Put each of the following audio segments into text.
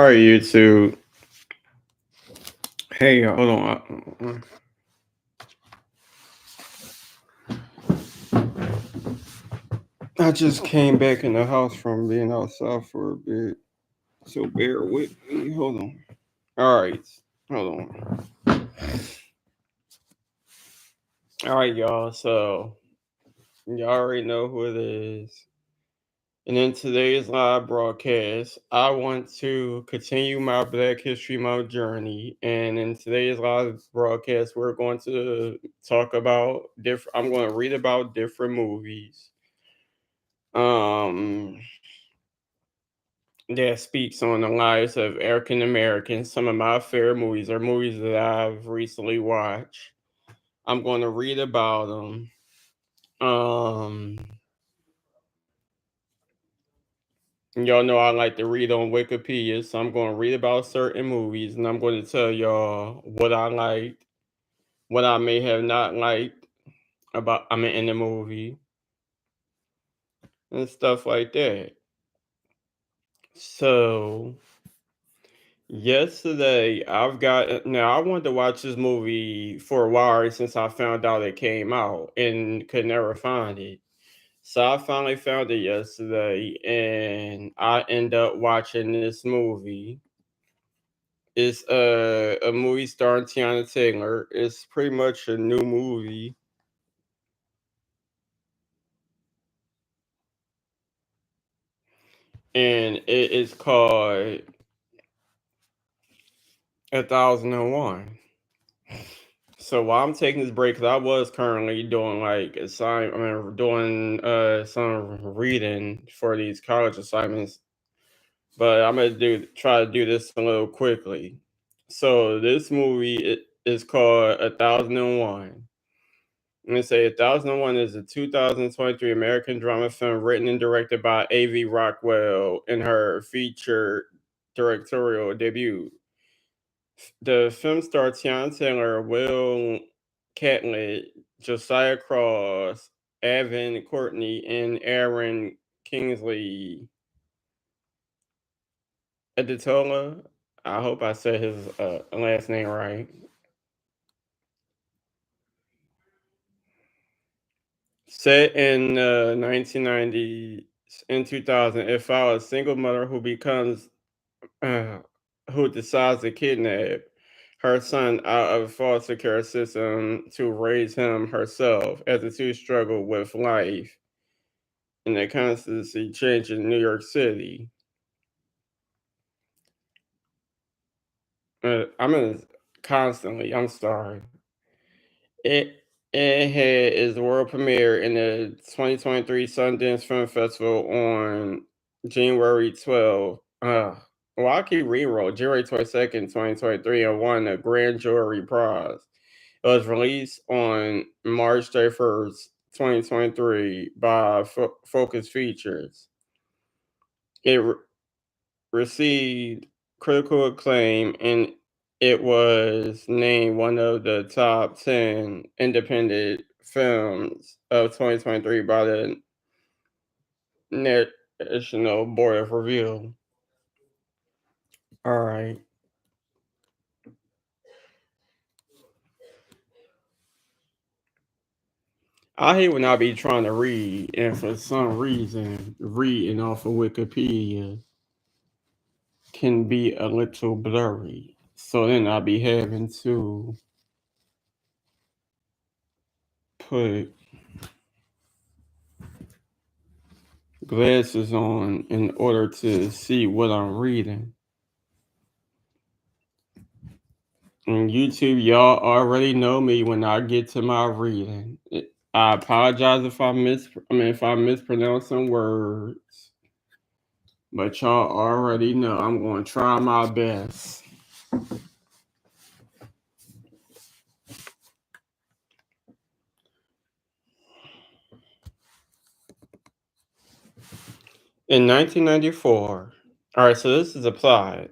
right, YouTube. Hey, hold on. I just came back in the house from being outside for a bit, so bear with me. Hold on. All right, hold on. All right, y'all. So y'all already know who it is. And in today's live broadcast, I want to continue my Black History Month journey. And in today's live broadcast, we're going to talk about different. I'm going to read about different movies. Um, that speaks on the lives of African Americans. Some of my favorite movies are movies that I've recently watched. I'm going to read about them. Y'all know I like to read on Wikipedia, so I'm going to read about certain movies and I'm going to tell y'all what I liked, what I may have not liked in the movie and stuff like that. So yesterday, now I wanted to watch this movie for a while since I found out it came out and could never find it. So I finally found it yesterday and I end up watching this movie. It's a movie starring Tiana Taylor. It's pretty much a new movie. And it is called 1001. So while I'm taking this break, because I was currently doing doing some reading for these college assignments, but I'm gonna try to do this a little quickly. So this movie is called 1001. Let me say 1001 is a 2023 American drama film written and directed by A.V. Rockwell in her feature directorial debut. The film stars Tiana Taylor, Will Catlett, Josiah Cross, Evan Courtney, and Aaron Kingsley Editola. I hope I said his last name right. Set in 1990s and 2000, it follows a single mother uh, who decides to kidnap her son out of foster care system to raise him herself as the two struggle with life in a constantly changing New York City. I'm in constantly. I'm sorry. It it had its world premiere in the 2023 Sundance Film Festival on January 12th. Well, I keep reroll January 22nd, 2023, and won the Grand Jury Prize. It was released on March 31st, 2023 by Focus Features. It received critical acclaim and it was named one of the top 10 independent films of 2023 by the National Board of Review. All right. I hate when I be trying to read, and for some reason, reading off of Wikipedia can be a little blurry. So then I'll be having to put glasses on in order to see what I'm reading. And YouTube, y'all already know me when I get to my reading. I apologize if I mispronounce some words, but y'all already know I'm going to try my best. In 1994, all right, so this is a plot.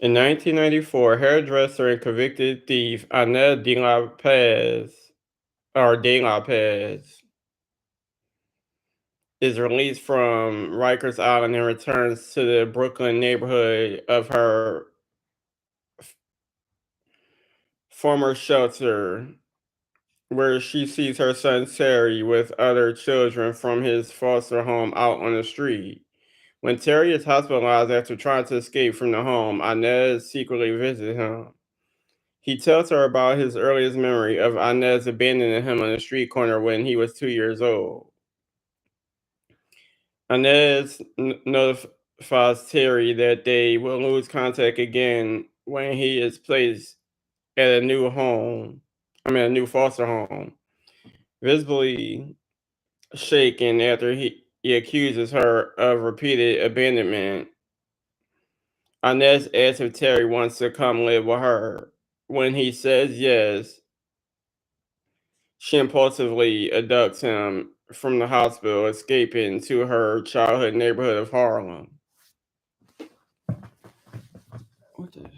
In 1994, hairdresser and convicted thief Anel De La Paz is released from Rikers Island and returns to the Brooklyn neighborhood of her former shelter, where she sees her son Terry with other children from his foster home out on the street. When Terry is hospitalized after trying to escape from the home, Inez secretly visits him. He tells her about his earliest memory of Inez abandoning him on the street corner when he was 2 years old. Inez notifies Terry that they will lose contact again when he is placed at a new home, a new foster home, visibly shaken after he accuses her of repeated abandonment. Inez asks if Terry wants to come live with her. When he says yes, she impulsively abducts him from the hospital, escaping to her childhood neighborhood of Harlem. What the?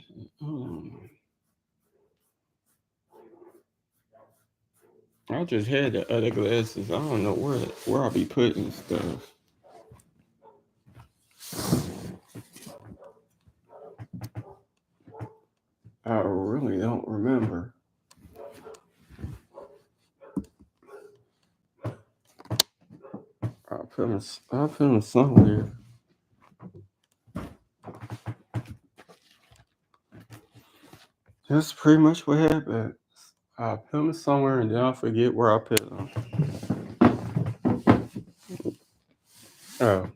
Hold on. I just had the other glasses. I don't know where I'll be putting stuff. I really don't remember. I'll put them somewhere. That's pretty much what happened. I put them somewhere and then I'll forget where I put them. Oh.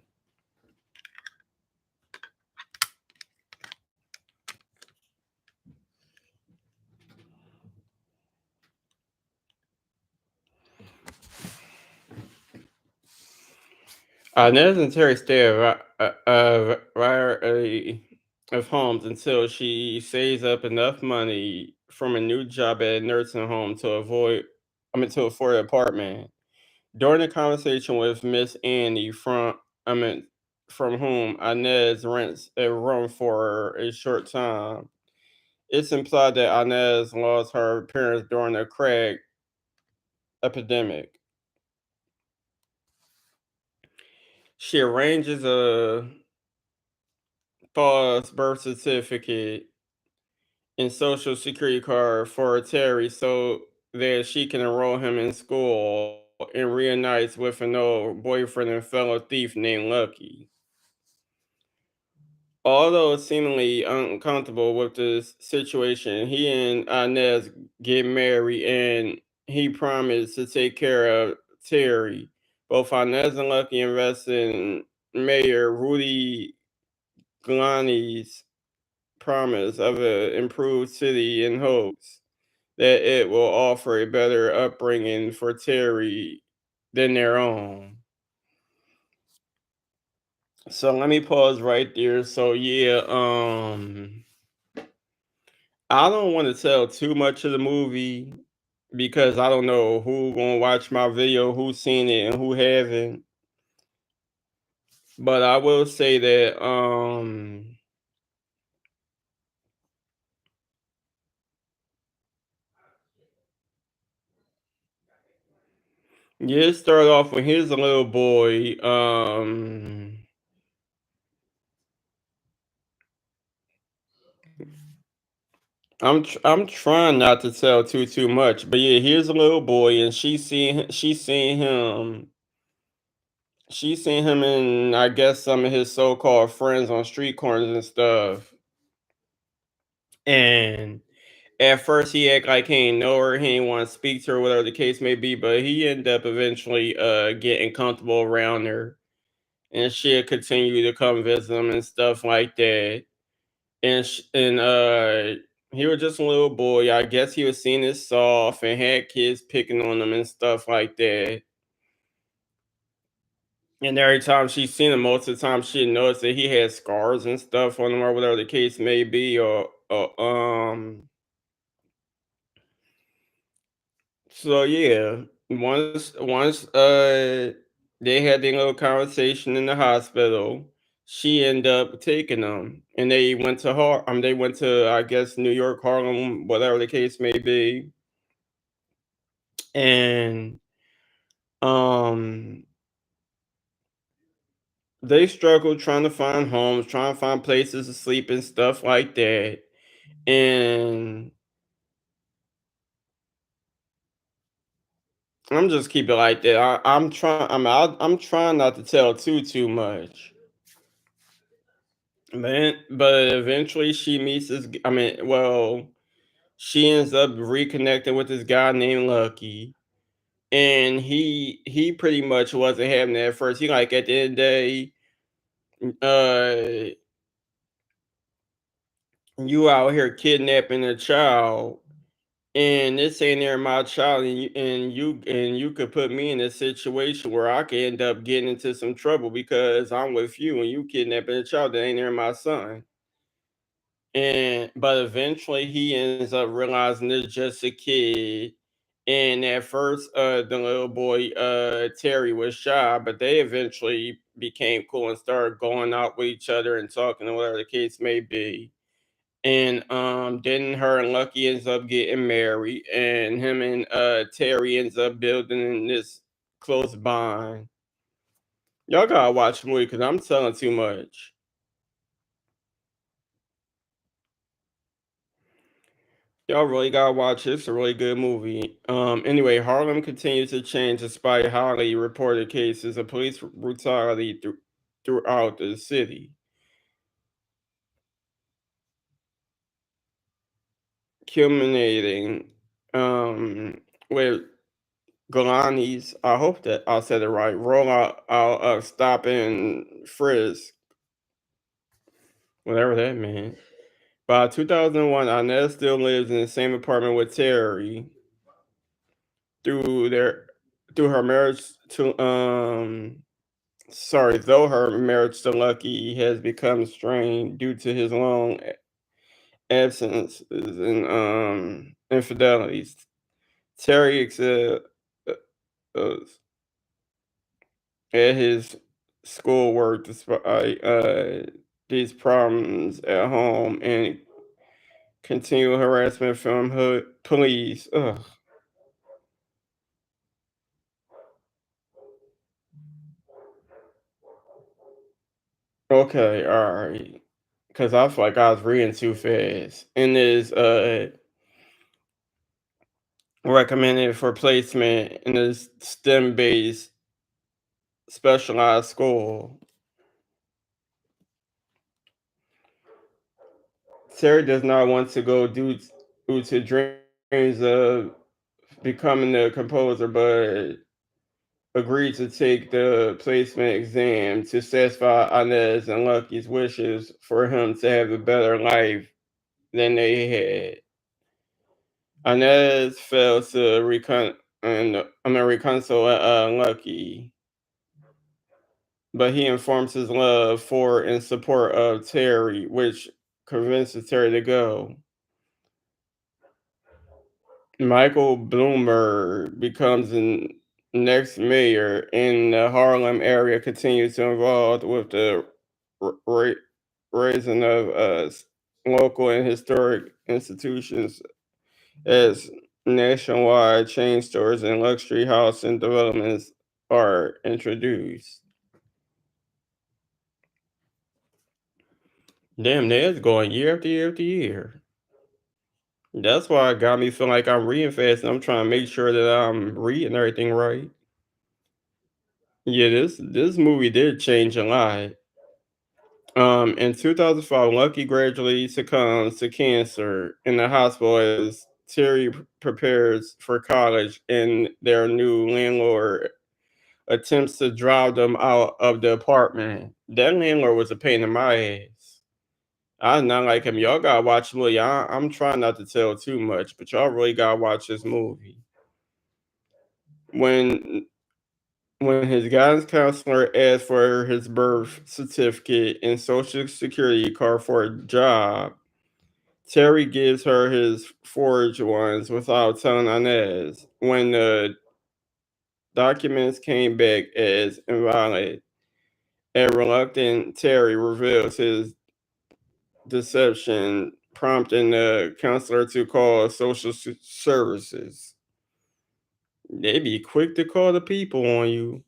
Nez and Terry stay a variety of homes until she saves up enough money from a new job at a nursing home to afford an apartment. During a conversation with Miss Annie I mean, from whom Inez rents a room for a short time, it's implied that Inez lost her parents during the crack epidemic. She arranges a false birth certificate and social security card for Terry so that she can enroll him in school and reunites with an old boyfriend and fellow thief named Lucky. Although seemingly uncomfortable with this situation, he and Inez get married and he promised to take care of Terry. Both Inez and Lucky invest in Mayor Rudy Giuliani's promise of an improved city in hopes that it will offer a better upbringing for Terry than their own. So let me pause right there. So yeah, I don't want to tell too much of the movie because I don't know who gonna watch my video, who's seen it and who haven't. But I will say that yeah, it started off when he was a little boy. I'm trying not to tell too much, but yeah, here's a little boy, and she's seen him and I guess some of his so-called friends on street corners and stuff. And at first he act like he ain't know her, he ain't want to speak to her, whatever the case may be, but he ended up eventually getting comfortable around her, and she'll continue to come visit him and stuff like that. And he was just a little boy. I guess he was seen as soft and had kids picking on him and stuff like that. And every time she seen him, most of the time she noticed that he had scars and stuff on him or whatever the case may be. So yeah, once they had their little conversation in the hospital, she ended up taking them, and they went to I guess New York, Harlem, whatever the case may be, and um they struggle trying to find homes, trying to find places to sleep and stuff like that. And I'm just keep it like that. I'm trying not to tell too much. But eventually she meets this. I mean, well, she ends up reconnecting with this guy named Lucky, and he pretty much wasn't having it at first. He like at the end of the day, uh, you out here kidnapping a child, and this ain't near my child, and you could put me in a situation where I could end up getting into some trouble because I'm with you and you kidnapping a child that ain't near my son. And but eventually he ends up realizing it's just a kid. And at first, the little boy, Terry was shy, but they eventually became cool and started going out with each other and talking or whatever the case may be. And then her and Lucky ends up getting married, and him and Terry ends up building this close bond. Y'all gotta watch the movie because I'm telling too much. Y'all really gotta watch it. It's a really good movie. Anyway, Harlem continues to change despite highly reported cases of police brutality throughout the city, culminating with Galani's. I hope that I said it right. Roll out stop and frisk, whatever that meant. By 2001, Inez still lives in the same apartment with Terry through their through her marriage to sorry, though her marriage to Lucky has become strained due to his long absences and infidelities. Terry uh, at his schoolwork despite these problems at home and continual harassment from police. Ugh. Okay, all right. Because I feel like I was reading too fast. And is recommended for placement in a STEM based specialized school. Terry does not want to go due to dreams of becoming a composer, but agreed to take the placement exam to satisfy Inez and Lucky's wishes for him to have a better life than they had. Inez fails to reconcile Lucky, but he informs his love for and support of Terry, which convinces Terry to go. Michael Bloomberg becomes the next mayor, and the Harlem area continues to involved with the r- ra- raising of local and historic institutions as nationwide chain stores and luxury housing developments are introduced. Damn, that's going year after year after year. That's why it got me feeling like I'm reading fast and I'm trying to make sure that I'm reading everything right. Yeah, this movie did change a lot. In 2005, Lucky gradually succumbs to cancer in the hospital as Terry prepares for college, and their new landlord attempts to drive them out of the apartment. That landlord was a pain in my ass. I did not like him. Y'all gotta watch the movie. I'm trying not to tell too much, but y'all really gotta watch this movie. When when his guidance counselor asked for his birth certificate and social security card for a job, Terry gives her his forged ones without telling Inez. When the documents came back as invalid, a reluctant Terry reveals his deception, prompting the counselor to call social services. They be quick to call the people on you.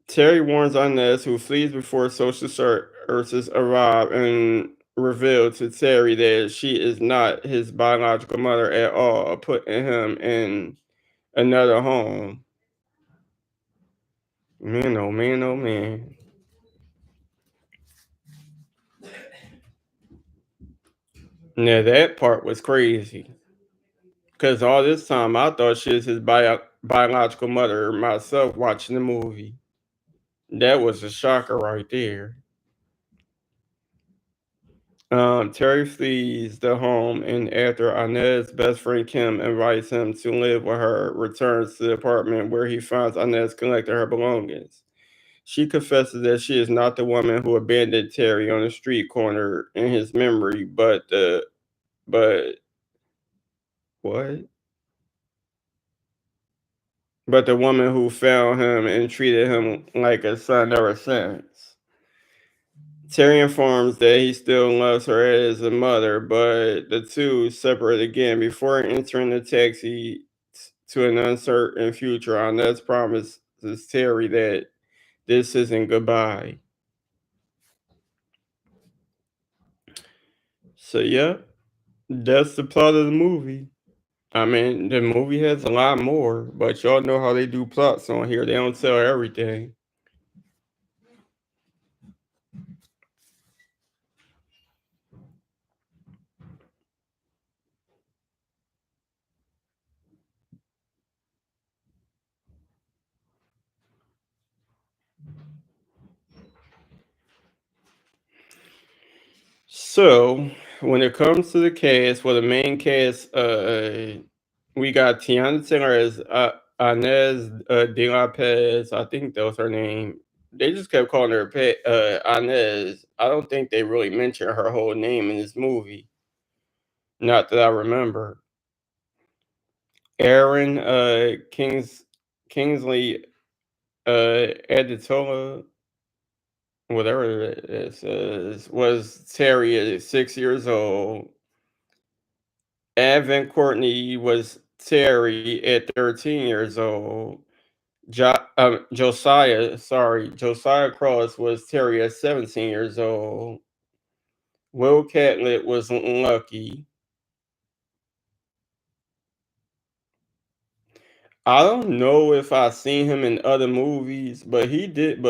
Terry warns Inez, who flees before social services arrive, and reveal to Terry that she is not his biological mother at all, putting him in another home. Man, oh man, oh man. Now that part was crazy. Because all this time I thought she was his biological mother myself watching the movie. That was a shocker right there. Terry flees the home, and after Inez's best friend Kim invites him to live with her, returns to the apartment where he finds Inez collecting her belongings. She confesses that she is not the woman who abandoned Terry on the street corner in his memory, but what? But the woman who found him and treated him like a son ever since. Terry informs that he still loves her as a mother, but the two separate again before entering the taxi to an uncertain future. Inez promises Terry that this isn't goodbye. So, yeah, that's the plot of the movie. I mean, the movie has a lot more, but y'all know how they do plots on here. They don't tell everything. So when it comes to the cast, well, the main cast, we got Tiana Taylor as Inez De La Pez. I think that was her name. They just kept calling her Inez. I don't think they really mentioned her whole name in this movie. Not that I remember. Aaron Kingsley Adetola, whatever it is, was Terry at 6 years old. Evan Courtney was Terry at 13 years old. Josiah Cross was Terry at 17 years old. Will Catlett was Lucky. I don't know if I've seen him in other movies, but he didn't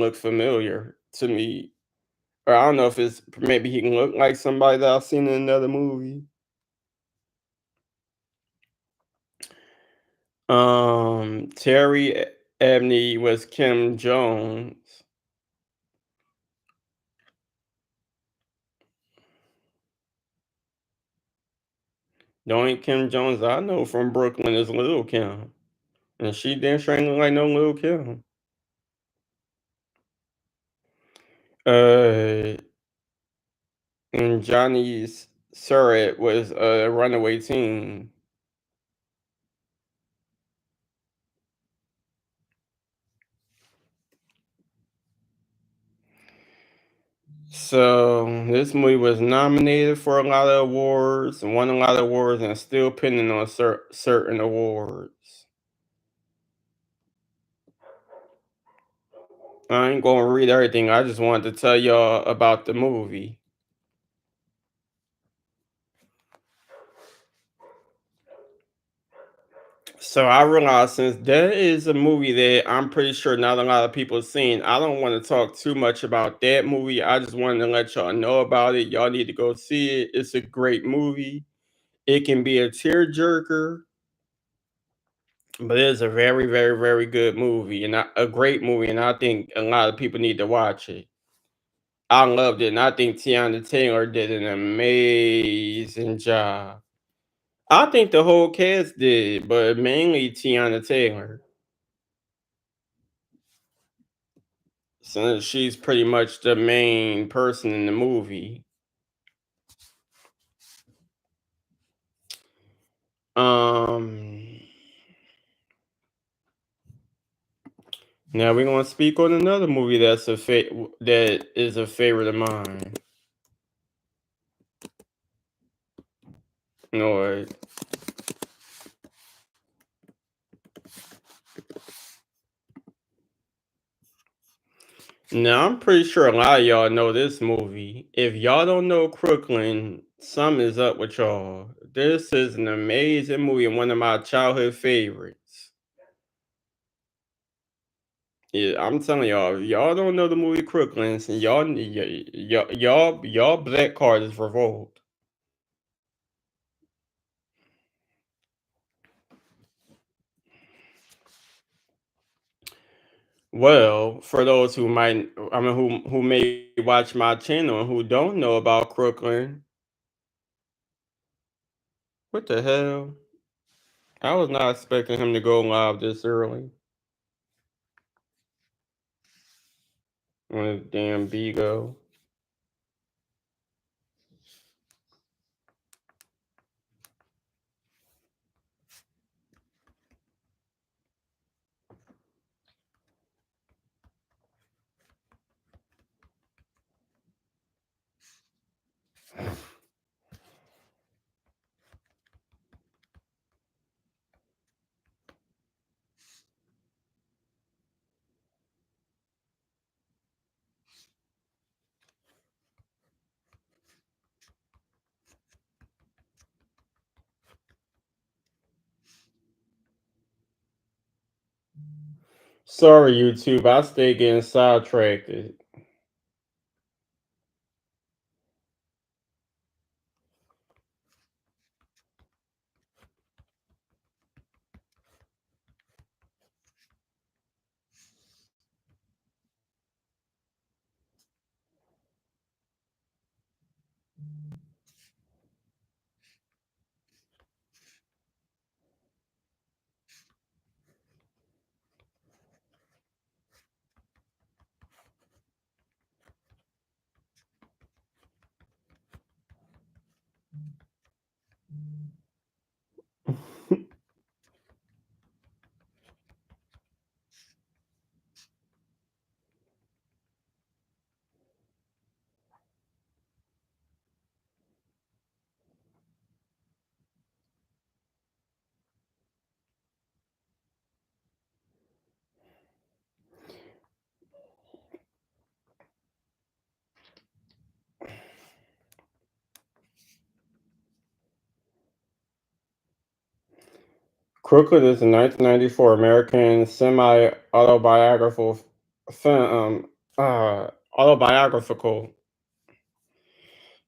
look familiar to me. Or I don't know if it's maybe he can look like somebody that I've seen in another movie. Terry Abney was Kim Jones. The only Kim Jones I know from Brooklyn is Lil Kim, and she damn sure ain't look like no Lil Kim. Uh, and Johnny Surratt was a Runaway Teen. So this movie was nominated for a lot of awards, won a lot of awards, and still pending on certain awards. I ain't gonna read everything. I just wanted to tell y'all about the movie. So I realized since that is a movie that I'm pretty sure not a lot of people seen, I don't want to talk too much about that movie. I just wanted to let y'all know about it. Y'all need to go see it. It's a great movie. It can be a tearjerker, but it's a very, very, very good movie and a great movie. And I think a lot of people need to watch it. I loved it, and I think Tiana Taylor did an amazing job. I think the whole cast did, but mainly Tiana Taylor, since she's pretty much the main person in the movie. Um, Now we're gonna speak on another movie that is a favorite of mine. No, Now, I'm pretty sure a lot of y'all know this movie. If y'all don't know Crooklyn, something is up with y'all. This is an amazing movie and one of my childhood favorites. Yeah, I'm telling y'all, if y'all don't know the movie Crooklyn, and y'all black card is revolt. Well, for those who might, I mean, who may watch my channel and who don't know about Crooklyn, what the hell? I was not expecting him to go live this early. Damn Bigo. Sorry, YouTube. I stay getting sidetracked. Crooklyn is a 1994 American semi-autobiographical film, autobiographical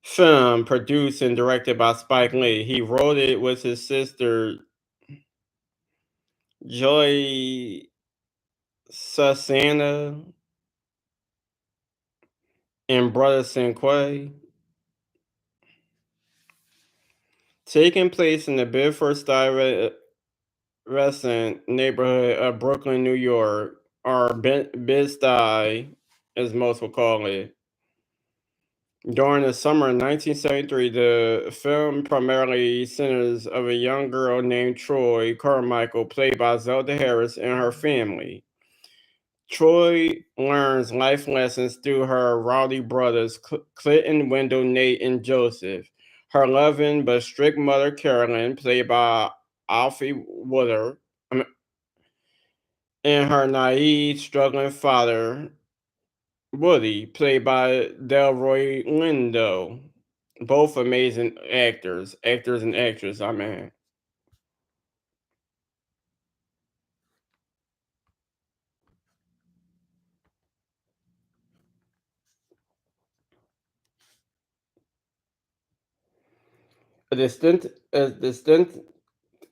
film produced and directed by Spike Lee. He wrote it with his sister Joy Susana and brother Cinquay. Taking place in the Bedford-Stuyvesant neighborhood of Brooklyn, New York, or Bed-Stuy, as most will call it. During the summer of 1973, the film primarily centers of a young girl named Troy Carmichael, played by Zelda Harris, and her family. Troy learns life lessons through her rowdy brothers, Clinton, Wendell, Nate, and Joseph. Her loving but strict mother, Carolyn, played by Alfie Woodard, and her naive, struggling father, Woody, played by Delroy Lindo. Both amazing actors and actresses, I mean. A distinct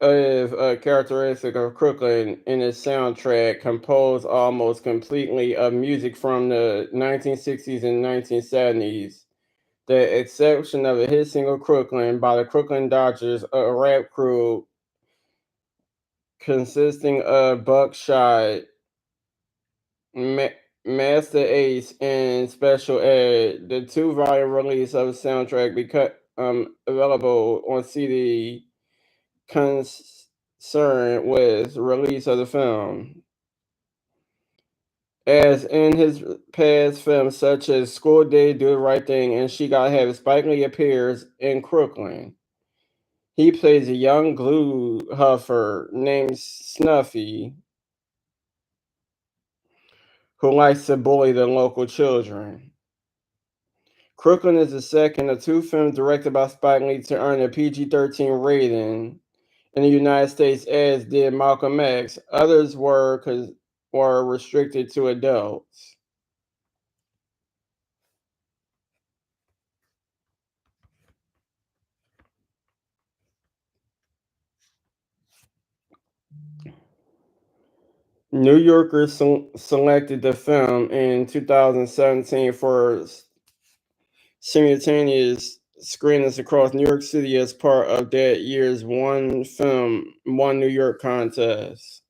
characteristic of Crooklyn in its soundtrack, composed almost completely of music from the 1960s and 1970s. The exception of a hit single Crooklyn by the Crooklyn Dodgers, a rap crew consisting of Buckshot, Ma- Master Ace, and Special Ed. The two-volume release of the soundtrack became available on CD concerned with release of the film. As in his past films such as School Day, Do the Right Thing, and She Got Have It, Spike Lee appears in Crooklyn. He plays a young glue huffer named Snuffy, who likes to bully the local children. Crooklyn is the second of two films directed by Spike Lee to earn a PG-13 rating in the United States, as did Malcolm X. Others were restricted to adults. New Yorker selected the film in 2017 for simultaneous screenings across New York City as part of that year's One Film, One New York contest.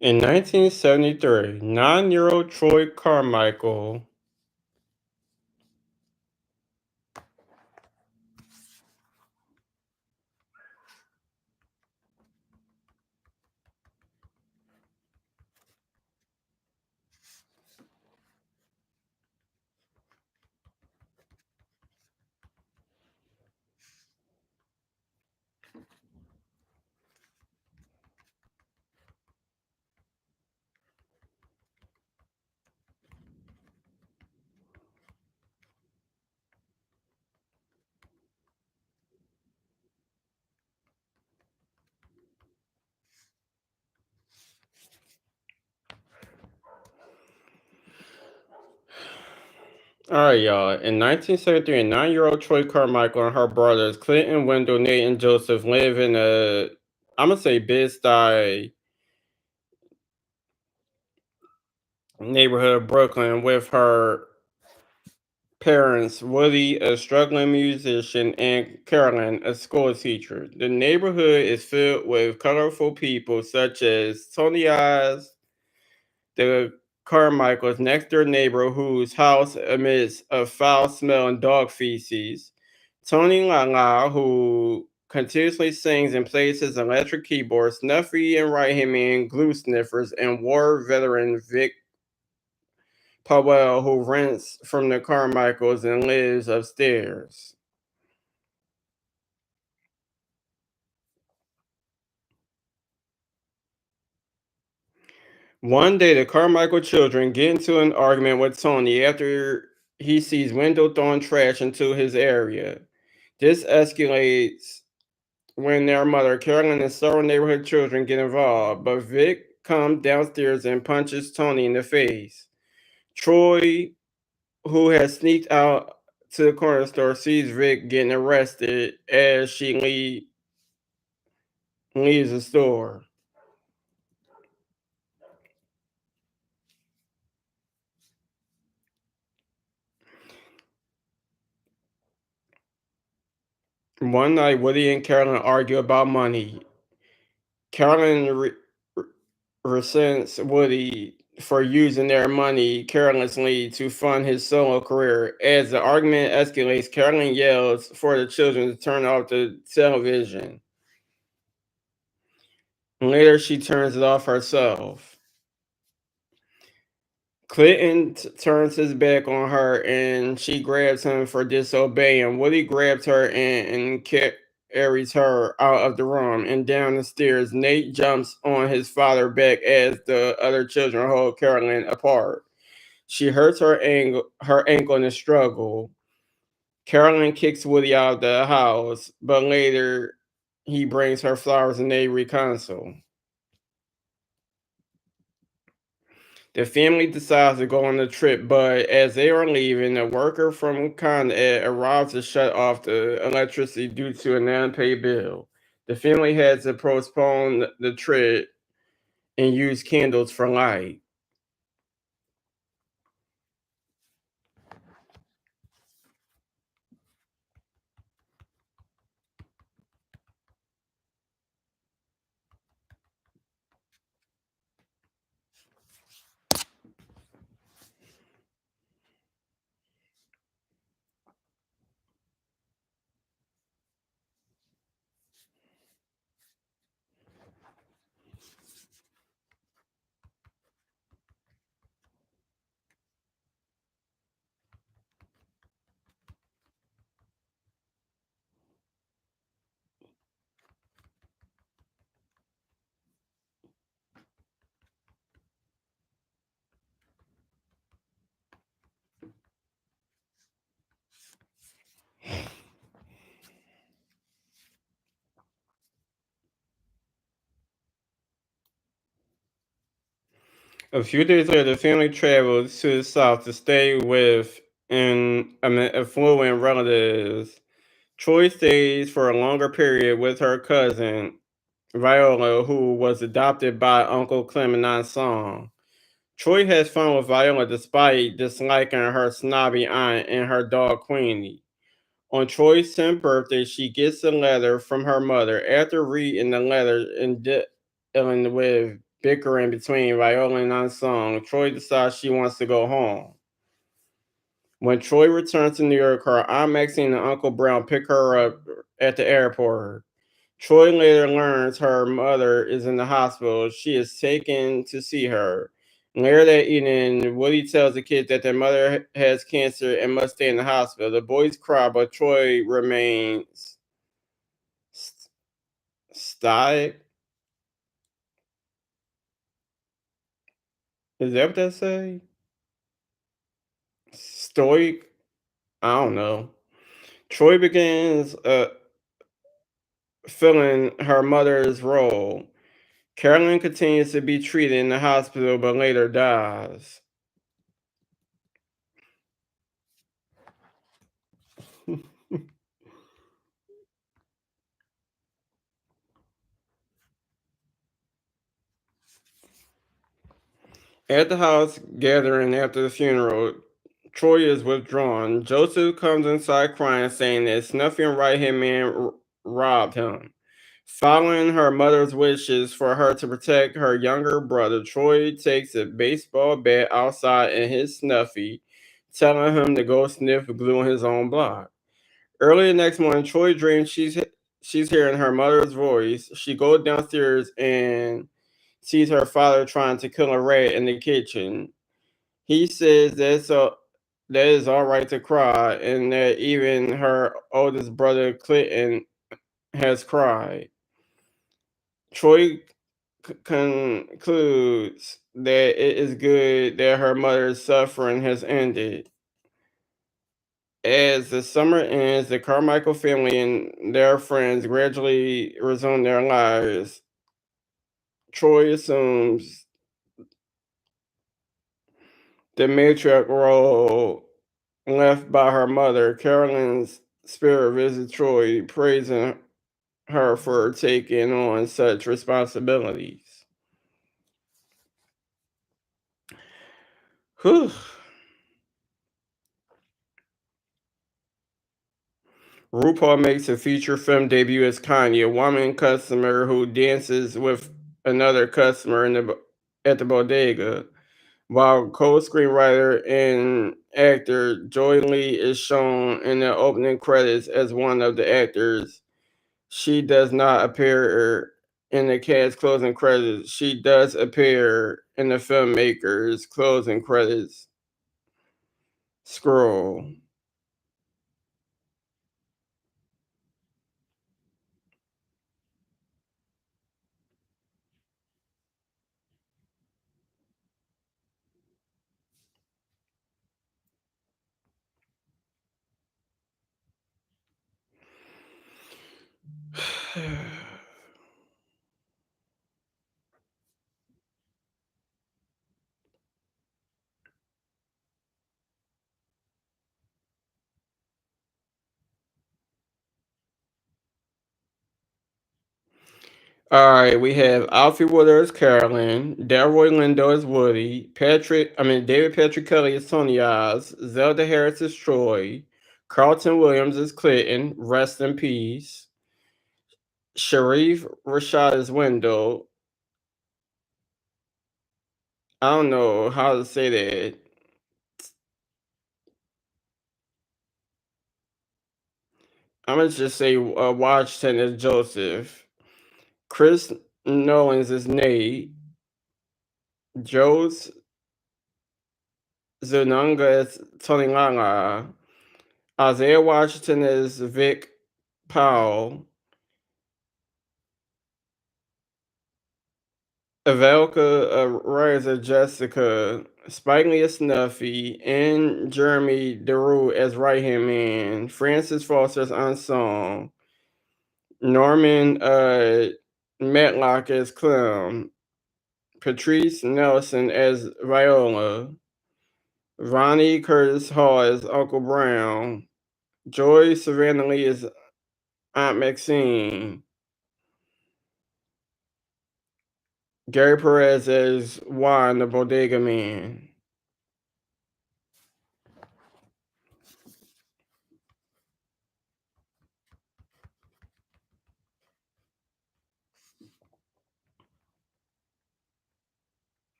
In 1973, 9-year-old Troy Carmichael All right, y'all. In 1973, a 9-year-old Troy Carmichael and her brothers, Clinton, Wendell, Nate, and Joseph, live in I'm going to say Bed-Stuy neighborhood of Brooklyn with her parents, Woody, a struggling musician, and Carolyn, a school teacher. The neighborhood is filled with colorful people such as Tony Eyes, the Carmichael's next door neighbor whose house emits a foul smell and dog feces. Tony Lala, who continuously sings and plays his electric keyboard. Snuffy and right-hand man glue sniffers, and war veteran Vic Powell, who rents from the Carmichaels and lives upstairs. One day, the Carmichael children get into an argument with Tony after he sees Wendell throwing trash into his area. This escalates when their mother, Carolyn, and several neighborhood children get involved, but Vic comes downstairs and punches Tony in the face. Troy, who has sneaked out to the corner store, sees Vic getting arrested as she leaves the store. One night, Woody and Carolyn argue about money. Carolyn resents Woody for using their money carelessly to fund his solo career. As the argument escalates, Carolyn yells for the children to turn off the television. Later, she turns it off herself. Clinton turns his back on her and she grabs him for disobeying. Woody grabs her and carries her out of the room and down the stairs. Nate jumps on his father back as the other children hold Carolyn apart. She hurts her ankle in the struggle. Carolyn kicks Woody out of the house, but later he brings her flowers and they reconcile. The family decides to go on the trip, but as they are leaving, a worker from Con Ed arrives to shut off the electricity due to an unpaid bill. The family has to postpone the trip and use candles for light. A few days later, the family travels to the south to stay with affluent relatives. Troy stays for a longer period with her cousin, Viola, who was adopted by Uncle Clem and Song. Troy has fun with Viola despite disliking her snobby aunt and her dog Queenie. On Troy's 10th birthday, she gets a letter from her mother. After reading the letter and dealing with bickering between Viola and Unsung, Troy decides she wants to go home. When Troy returns to New York, her Aunt Maxine and Uncle Brown pick her up at the airport. Troy later learns her mother is in the hospital. She is taken to see her. Later that evening, Woody tells the kids that their mother has cancer and must stay in the hospital. The boys cry, but Troy remains stoic. Is that what that say? Stoic? I don't know. Troy begins filling her mother's role. Carolyn continues to be treated in the hospital, but later dies. At the house gathering after the funeral, Troy is withdrawn. Joseph comes inside crying, saying that Snuffy and right hand man robbed him. Following her mother's wishes for her to protect her younger brother, Troy takes a baseball bat outside and hits Snuffy, telling him to go sniff glue on his own block. Early the next morning, Troy dreams she's hearing her mother's voice. She goes downstairs and sees her father trying to kill a rat in the kitchen. He says that is all right to cry, and that even her oldest brother Clinton has cried. Troy concludes that it is good that her mother's suffering has ended. As the summer ends, the Carmichael family and their friends gradually resume their lives. Troy assumes the matriarch role left by her mother. Carolyn's spirit visits Troy, praising her for taking on such responsibilities. Whew. RuPaul makes a feature film debut as Kanye, a woman customer who dances with another customer at the bodega, while co-screenwriter and actor Joy Lee is shown in the opening credits as one of the actors. She does not appear in the cast closing credits. She does appear in the filmmaker's closing credits scroll. All right, we have Alfie Woodard as Carolyn, Delroy Lindo as Woody, David Patrick Kelly as Tony Oz, Zelda Harris as Troy, Carlton Williams as Clinton, rest in peace, Sharif Rashad as Wendell. I don't know how to say that. I'm gonna just say Washington as Joseph, Chris Nolans as Nate, Joe's Zunanga as Tony Lala, Isaiah Washington as Vic Powell, Evelka Reyes as Jessica, Spike Lee as Snuffy, and Jeremy DeRue as right hand man, Francis Foster as Unsung, Norman Matlock as Clem, Patrice Nelson as Viola, Ronnie Curtis Hall as Uncle Brown, Joy Savannah Lee as Aunt Maxine, Gary Perez as Juan the Bodega Man.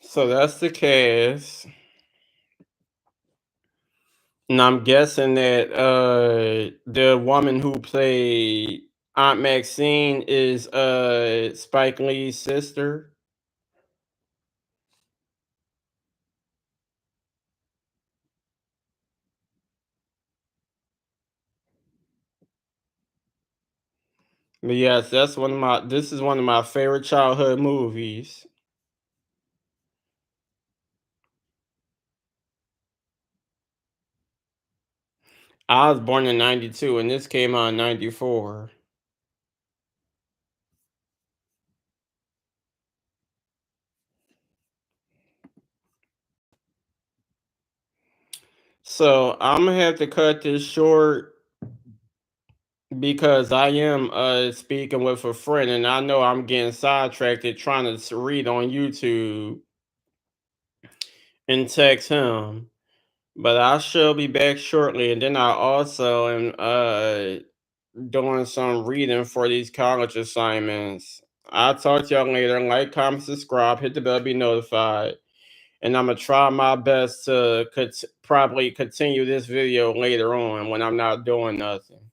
So that's the cast. And I'm guessing that the woman who played Aunt Maxine is Spike Lee's sister. But yes, this is one of my favorite childhood movies. I was born in 92 and this came out in 94. So I'm gonna have to cut this short because I am speaking with a friend and I know I'm getting sidetracked at trying to read on YouTube and text him. But I shall be back shortly, and then I also am doing some reading for these college assignments. I'll talk to y'all later. Like, comment, subscribe, hit the bell, be notified. And I'm gonna try my best to probably continue this video later on when I'm not doing nothing.